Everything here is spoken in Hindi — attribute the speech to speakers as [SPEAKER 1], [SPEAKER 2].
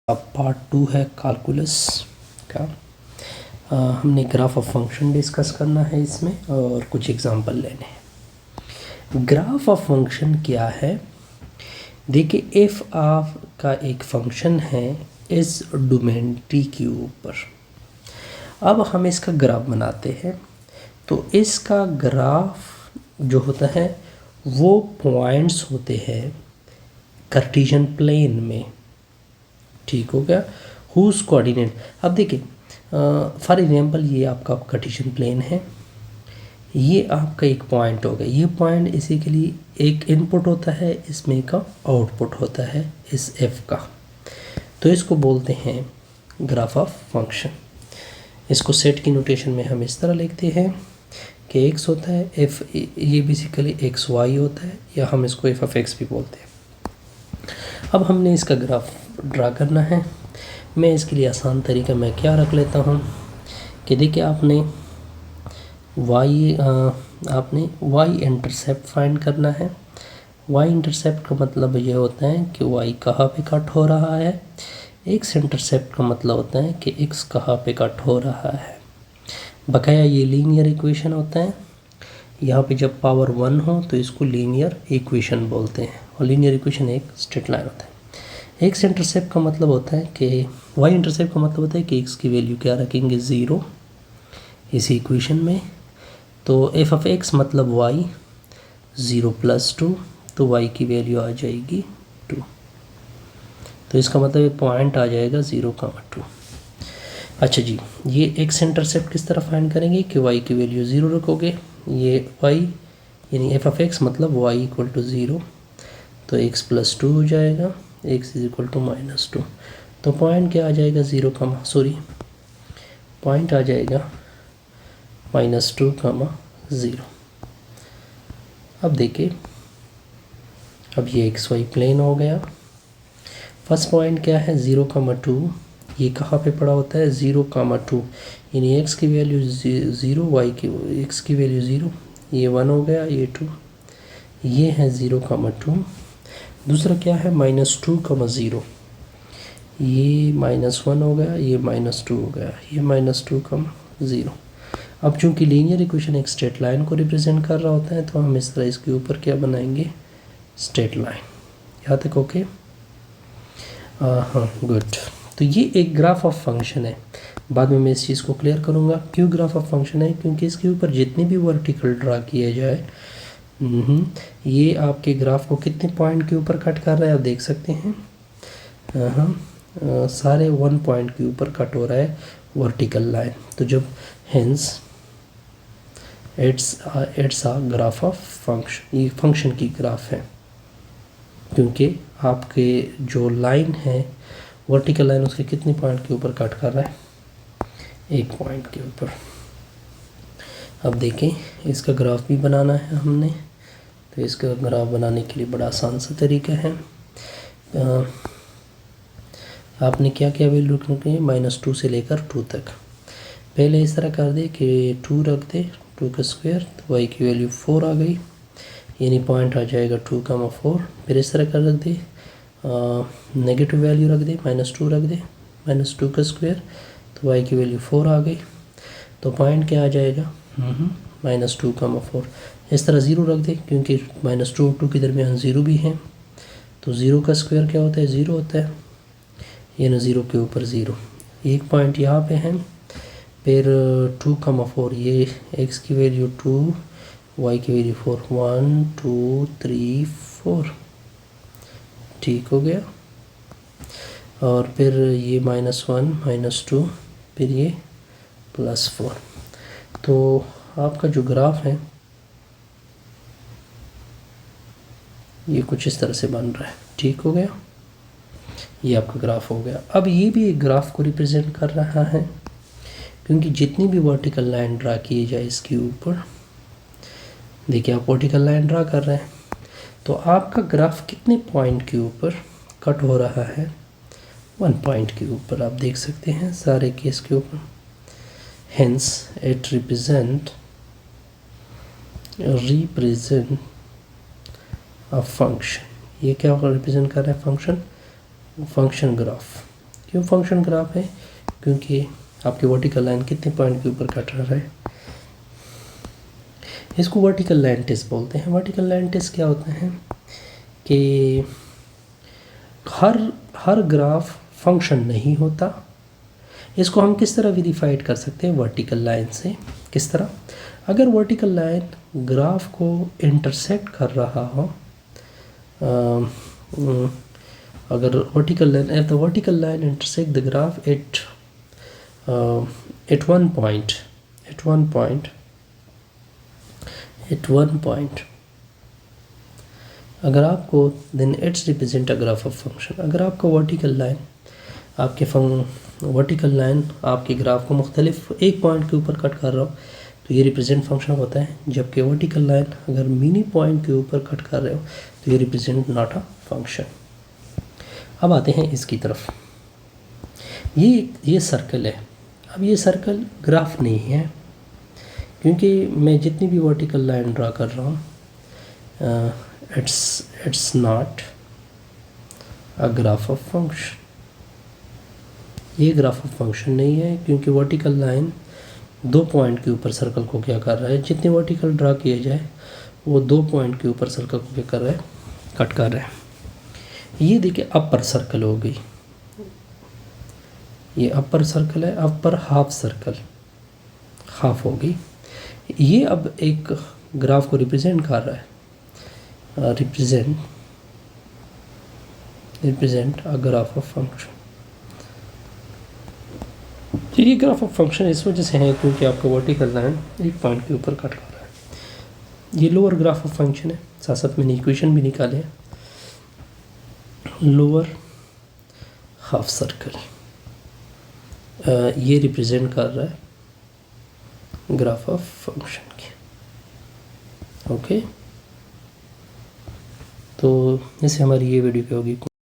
[SPEAKER 1] पार्ट 2 है कैलकुलस का। हमने ग्राफ ऑफ फंक्शन डिस्कस करना है इसमें और कुछ एग्जांपल लेने हैं। ग्राफ ऑफ फंक्शन क्या है? देखिए, एफ का एक फंक्शन है इस डोमेन टी के ऊपर। अब हम इसका ग्राफ बनाते हैं। तो इसका ग्राफ जो होता है वो पॉइंट्स होते हैं कार्टेशियन प्लेन में। ठीक हो गया। Whose coordinate. अब देखिए, फॉर एग्जांपल ये आपका कार्टेशियन प्लेन है, ये आपका एक पॉइंट हो गया। ये पॉइंट इसी के लिए एक इनपुट होता है, इसमें का आउटपुट होता है इस एफ का। तो इसको बोलते हैं ग्राफ ऑफ फंक्शन। इसको सेट की नोटेशन में हम इस तरह लिखते हैं कि एक्स होता है एफ, ये बेसिकली एक्स वाई होता है, या हम इसको एफ ऑफ एक्स भी बोलते हैं। अब हमने इसका ग्राफ ड्रा करना है। मैं इसके लिए आसान तरीका मैं क्या रख लेता हूँ कि देखिए, आपने y इंटरसेप्ट फाइंड करना है। y इंटरसेप्ट का मतलब ये होता है कि y कहाँ पे कट हो रहा है। x इंटरसेप्ट का मतलब होता है कि x कहाँ पे कट हो रहा है। बकाया ये लीनियर इक्वेशन होता है। यहाँ पे जब पावर 1 हो तो इसको लीनियर इक्वेशन बोलते हैं, और लीनियर इक्वेशन एक स्ट्रेट लाइन होता है। एक्स इंटरसेप्ट का मतलब होता है कि वाई इंटरसेप्ट का मतलब होता है कि एक्स की वैल्यू क्या रखेंगे, 0 इस इक्वेशन में। तो एफ ऑफ एक्स मतलब वाई, 0 + 2, तो वाई की वैल्यू आ जाएगी 2। तो इसका मतलब पॉइंट आ जाएगा 0,2। अच्छा जी, ये एक्स इंटरसेप्ट किस तरह फाइंड करेंगे कि वाई की वैल्यू 0 रखोगे। ये वाई यानी एफ ऑफ एक्स मतलब वाई = 0, तो x + 2 हो जाएगा, x = -2। तो पॉइंट क्या आ जाएगा, पॉइंट आ जाएगा -2,0। अब देखिए, अब ये xy प्लेन हो गया। फर्स्ट पॉइंट क्या है, 0,2। ये कहाँ पे पड़ा होता है, 0,2, यानी x की वैल्यू 0, x की वैल्यू 0, ये 1 हो गया, ये 2, ये है 0,2। दूसरा क्या है, -2,0, ये -1 हो गया, ये -2 हो गया, ये -2,0। अब चूंकि लीनियर इक्वेशन एक स्ट्रेट लाइन को रिप्रेजेंट कर रहा होता है, तो हम इस तरह इसके ऊपर क्या बनाएंगे, स्ट्रेट लाइन। यहाँ तक ओके? हाँ, गुड। तो ये एक ग्राफ ऑफ फंक्शन है। बाद में मैं इस चीज़ को क्लियर करूँगा क्यों ग्राफ ऑफ फंक्शन है, क्योंकि इसके ऊपर जितने भी वर्टिकल ड्रा किए जाए, ये आपके ग्राफ को कितने पॉइंट के ऊपर कट कर रहा है आप देख सकते हैं। सारे 1 पॉइंट के ऊपर कट हो रहा है वर्टिकल लाइन। तो जब hence it's a graph of function, ये फंक्शन की ग्राफ है, क्योंकि आपके जो लाइन है वर्टिकल लाइन, उसके कितने पॉइंट के ऊपर कट कर रहा है, 1 पॉइंट के ऊपर। अब देखें, इसका ग्राफ भी बनाना है हमने। तो इसका ग्राफ बनाने के लिए बड़ा आसान सा तरीका है। आपने क्या क्या वैल्यू रखनी है, -2 से लेकर 2 तक। पहले इस तरह कर दे कि 2 रख दे, 2 का स्क्वायर, तो वाई की वैल्यू 4 आ गई, यानी पॉइंट आ जाएगा 2,4। फिर इस तरह कर रख दे, नेगेटिव वैल्यू रख दे, -2 रख दे, -2 का स्क्वायर, तो वाई की वैल्यू 4 आ गई, तो पॉइंट क्या आ जाएगा, -2,4। इस तरह 0 रख दे, क्योंकि -2 और 2 के दरमियान 0 भी है, तो 0 का स्क्वायर क्या होता है, 0 होता है, यानी 0 के ऊपर 0। एक पॉइंट यहाँ पे है। फिर 2,4, ये x की वैल्यू 2, y की वैल्यू 4, 1 2 3 4, ठीक हो गया। और फिर ये -1 -2, फिर ये +4। तो आपका जो ग्राफ है ये कुछ इस तरह से बन रहा है, ठीक हो गया। ये आपका ग्राफ हो गया। अब ये भी एक ग्राफ को रिप्रेजेंट कर रहा है, क्योंकि जितनी भी वर्टिकल लाइन ड्रा किए जाए इसके ऊपर, देखिए आप वर्टिकल लाइन ड्रा कर रहे हैं, तो आपका ग्राफ कितने पॉइंट के ऊपर कट हो रहा है, 1 पॉइंट के ऊपर। आप देख सकते हैं सारे केस के ऊपर। Hence it represent a function. ये क्या रिप्रेजेंट कर रहा है, फंक्शन ग्राफ। क्यों फंक्शन ग्राफ है? क्योंकि आपकी वर्टिकल लाइन कितने पॉइंट के ऊपर कट रहा है। इसको वर्टिकल लाइन टेस्ट बोलते हैं। वर्टिकल लाइन टेस्ट क्या होता है कि हर ग्राफ फंक्शन नहीं होता। इसको हम किस तरह वेरीफाइड कर सकते हैं? वर्टिकल लाइन से। किस तरह? अगर वर्टिकल लाइन ग्राफ को इंटरसेक्ट कर रहा हो, अगर vertical line if the vertical line intersect the graph at one point, अगर आपको then it's represent a graph of function। अगर आपका वर्टिकल लाइन आपके ग्राफ को मुख्तलिफ एक पॉइंट के ऊपर कट कर रहा हो तो ये रिप्रेजेंट फंक्शन होता है। जबकि वर्टिकल लाइन अगर मिनी पॉइंट के ऊपर कट कर रहे हो तो ये रिप्रेजेंट नॉट अ फंक्शन। अब आते हैं इसकी तरफ। ये सर्कल है। अब ये सर्कल ग्राफ नहीं है, क्योंकि मैं जितनी भी वर्टिकल लाइन ड्रा कर रहा हूँ it's not a graph of function. ये ग्राफ ऑफ फंक्शन नहीं है, क्योंकि वर्टिकल लाइन 2 पॉइंट के ऊपर सर्कल को क्या कर रहा है, जितने वर्टिकल ड्रा किए जाए वो 2 पॉइंट के ऊपर सर्कल को क्या कर रहा है, कट कर रहा है। ये देखिए अपर सर्कल हो गई, ये अपर सर्कल है, अपर हाफ सर्कल हाफ हो गई। ये अब एक ग्राफ को रिप्रेजेंट कर रहा है, represent a graph of function. ये ग्राफ ऑफ फंक्शन इस वजह से है क्योंकि आपका वर्टिकल लाइन एक पॉइंट के ऊपर कट कर रहा है। ये लोअर ग्राफ ऑफ फंक्शन है। साथ साथ मैंने इक्वेशन भी निकाले हैं। लोअर हाफ सर्कल ये रिप्रेजेंट कर रहा है ग्राफ ऑफ फंक्शन के। ओके, तो जैसे हमारी ये वीडियो क्या होगी।